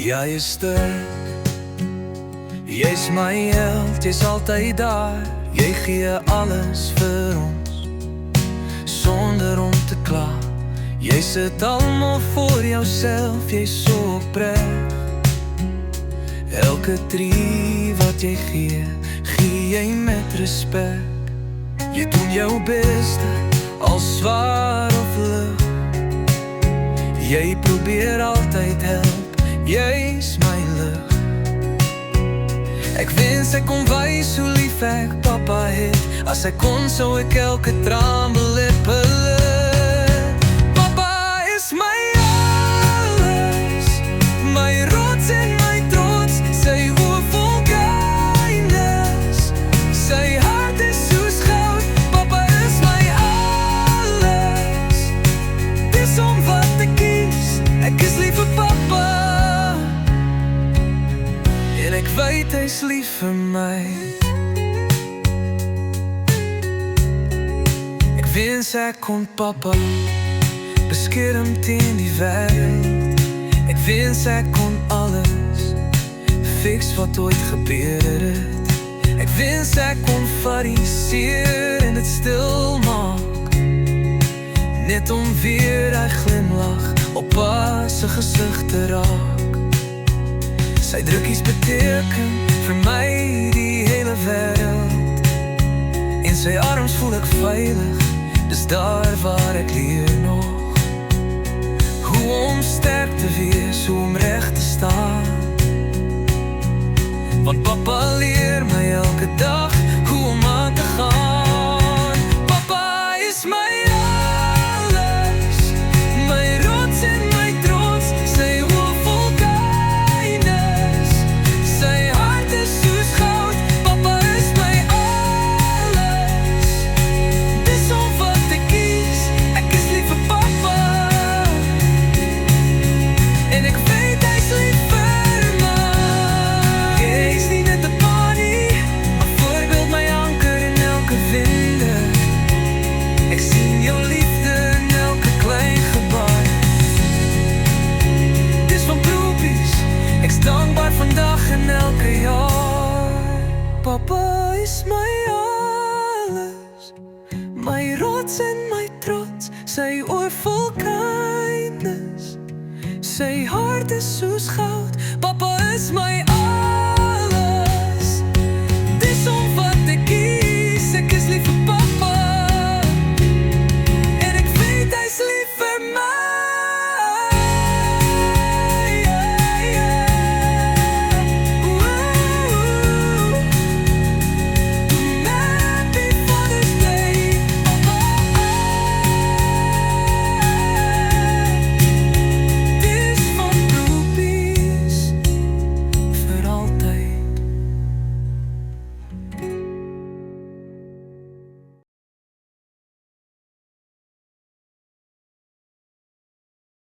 Jy is sterk, jy's my held, jy's altyd daar. Jy gee alles vir ons, sonder om te kla. Jy sit almal voor jouself, jy's so opreg. Elke tree wat jy gee, gee jy met respek. Jy doen jou beste, al swaar of lig. Jy probeer altyd help, jy's my lig. Ek wens ek kon wys hoe lief ek papa het. As ek kon, sou ek elke traan belippelig. Papa is my alles, my rots en my trots. Sy oë vol kindness, sy hart is soos goud. Papa is my alles, dis om wat ek kies. Ek is lief vir papa, en ek weet hy's lief vir my. Ek wens ek kon papa beskerm teen die wêreld. Ek wens ek kon alles fix wat ooit gebeur het. Ek wens ek kon fariseer en dit stil maak, net om weer hy glimlach op pa se gesig te raak. Sy drukkies beteken vir my die hele wêreld. In sy arms voel ek veilig, dis daar waar ek leer nog hoe om sterk te wees, hoe om reg te staan. Want papa leer my elke dag hoe om aan te gaan.